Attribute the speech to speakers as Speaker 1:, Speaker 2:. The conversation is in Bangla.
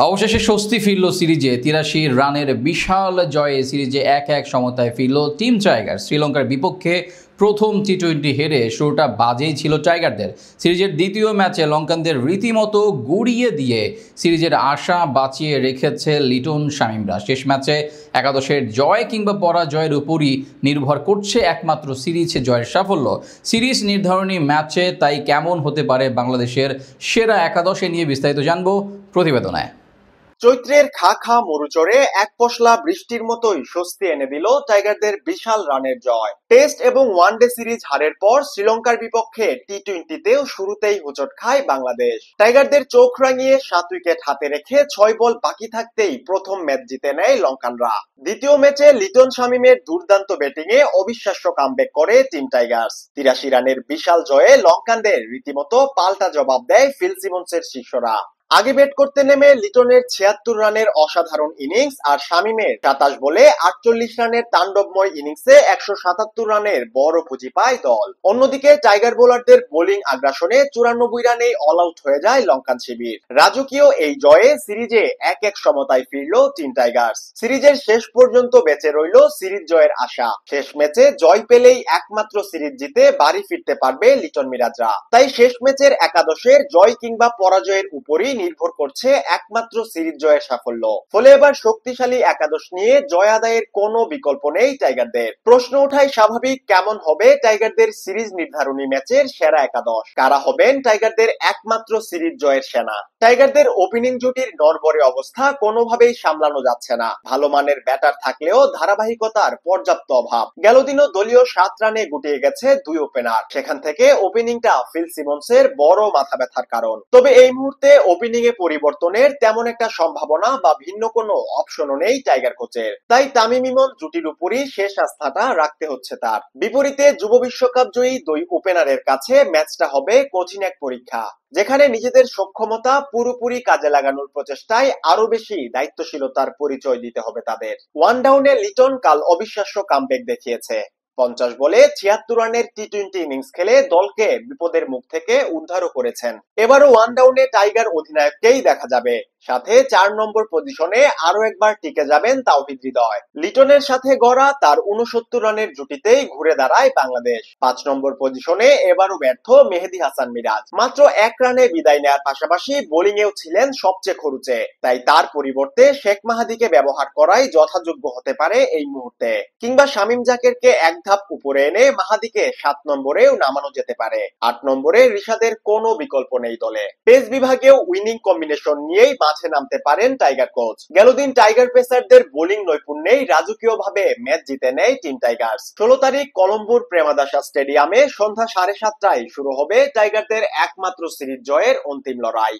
Speaker 1: অবশেষে স্বস্তি ফিরল সিরিজে। ৮৩ রানের বিশাল জয়ে সিরিজে ১-১ সমতায় ফিরল টিম টাইগার। শ্রীলঙ্কার বিপক্ষে প্রথম টি-20 হেরে শুরুটা বাজেই ছিল টাইগারদের। সিরিজের দ্বিতীয় ম্যাচে লঙ্কানদের রীতিমতো গুড়িয়ে দিয়ে সিরিজের আশা বাঁচিয়ে রেখেছে লিটন শামীমরা। শেষ ম্যাচে একাদশের জয় কিংবা পরাজয়ের উপরই নির্ভর করছে একমাত্র সিরিজ জয়ের সাফল্য। সিরিজ নির্ধারণী ম্যাচে তাই কেমন হতে পারে বাংলাদেশের সেরা একাদশে নিয়ে বিস্তারিত জানবো প্রতিবেদনায়।
Speaker 2: চৈত্রের খা খা মরুচরে এক পশলা বৃষ্টির মতোই স্বস্তি এনে দিল টাইগারদের বিশাল রানের জয়। টেস্ট এবং ওয়ানডে সিরিজ হারের পর শ্রীলঙ্কার বিপক্ষে টি-20তেও শুরুতেই হোঁচট খায় বাংলাদেশ। টাইগারদের চোখ রাঙিয়ে ৭ উইকেট হাতে রেখে ৬ বল বাকি থাকতেই প্রথম ম্যাচ জিতে নেয় লঙ্কানরা। দ্বিতীয় ম্যাচে লিটন শামীমের দুর্দান্ত ব্যাটিংয়ে অবিশ্বাস্য কামব্যাক করে টিম টাইগার্স। ৮৩ রানের বিশাল জয়ে লঙ্কানদের রীতিমতো পাল্টা জবাব দেয় ফিল সিমন্সের শিষ্যরা। আগে ব্যাট করতে নেমে লিটনের ৭৬ রানের অসাধারণ ইনিংস আর শামীমের ২৭ বলে ৪৮ রানের তাণ্ডবময় ইনিংসে ১৭৭ রানের বড় পুঁজি পায় দল। অন্যদিকে টাইগার বোলারদের বোলিং আগ্রাসনে ৯৪ রানেই অল আউট হয়ে যায় লঙ্কান শিবির। রাজকীয় এই জয়ে সিরিজে ১-১ সমতায় ফিরল টিম টাইগার্স। সিরিজের শেষ পর্যন্ত বেঁচে রইল সিরিজ জয়ের আশা। শেষ ম্যাচে জয় পেলেই একমাত্র সিরিজ জিতে বাড়ি ফিরতে পারবে লিটন মিরাজরা। তাই শেষ ম্যাচের একাদশের জয় কিংবা পরাজয়ের উপরই নির্ভর করছে একমাত্র সিরিজ জয়ের সাফল্য। ফলে এবার শক্তিশালী একাদশ নিয়ে জয় আদায়ের কোনো বিকল্প নেই টাইগারদের। প্রশ্ন ওঠাই স্বাভাবিক, কেমন হবে টাইগারদের সিরিজ নির্ধারণী ম্যাচের সেরা একাদশ? কারা হবেন টাইগারদের একমাত্র সিরিজ জয়ের সেনা? টাইগারদের ওপেনিং জুটির নড়বড়ে অবস্থা কোনোভাবেই সামলানো যাচ্ছে না। ভালো মানের ব্যাটার থাকলেও ধারাবাহিকতার পর্যাপ্ত অভাব। গেল দিনও দলীয় ৭ রানে গুটিয়ে গেছে ২ ওপেনার। সেখান থেকে ওপেনিংটা ফিল সিমন্সের বড় মাথা ব্যথার কারণ। তবে এই মুহূর্তে ওপেনিং এ পরিবর্তনের তেমন একটা সম্ভাবনা বা ভিন্ন কোনো অপশনও নেই টাইগার কোচের। তাই তামিম ইমন জুটির উপরই শেষ আস্থাটা রাখতে হচ্ছে তার। বিপরীতে যুব বিশ্বকাপ জয়ী ২ ওপেনারের কাছে ম্যাচটা হবে কঠিন এক পরীক্ষা, যেখানে নিজেদের সক্ষমতা পুরোপুরি কাজে লাগানোর প্রচেষ্টায় আরো বেশি দায়িত্বশীলতার পরিচয় দিতে হবে তাদের। ওয়ান ডাউনে লিটন কাল অবিশ্বাস্য কামব্যাক দেখিয়েছে। ৫০ বলে ৭৬ রানের টি-২০ ইনিংস খেলে দলকে বিপদের মুখ থেকে উদ্ধারও করেছেন। এবারও ওয়ান ডাউনে টাইগার অধিনায়ককেই দেখা যাবে। সাথে ৪ নম্বর পজিশনে আরো একবার টিকে যাবেন তাওহিদ হৃদয়। লিটনের সাথে গড়া তার ৬৯ রানের জুটিতেই ঘুরে দাঁড়ায় বাংলাদেশ। ৫ নম্বর পজিশনে এবারও ব্যর্থ মেহেদী হাসান মিরাজ। মাত্র ১ রানে বিদায় নেয়ার পাশাপাশি বোলিংয়েও ছিলেন সবচেয়ে খরুচে। তাই তার পরিবর্তে শেখ মাহাদিকে ব্যবহার করাই যথাযোগ্য হতে পারে এই মুহূর্তে। কিংবা শামীম জাকেরকে এক ধাপ উপরে এনে মাহাদিকে ৭ নম্বরেও নামানো যেতে পারে। ৮ নম্বরে রিশাদের কোনো বিকল্প নেই দলে। পেস বিভাগেও উইনিং কম্বিনেশন নিয়েই মাঠে নামতে পারেন টাইগার কোচ। গেল দিন টাইগার পেসারদের বোলিং নৈপুণ্যেই রাজকীয়ভাবে ম্যাচ জিতে নেয় টিম টাইগার্স। ১৬ তারিখ কলম্বোর প্রেমাদাসা স্টেডিয়ামে সন্ধ্যা ৭:৩০টায় শুরু হবে টাইগারদের একমাত্র সিরিজ জয়ের অন্তিম লড়াই।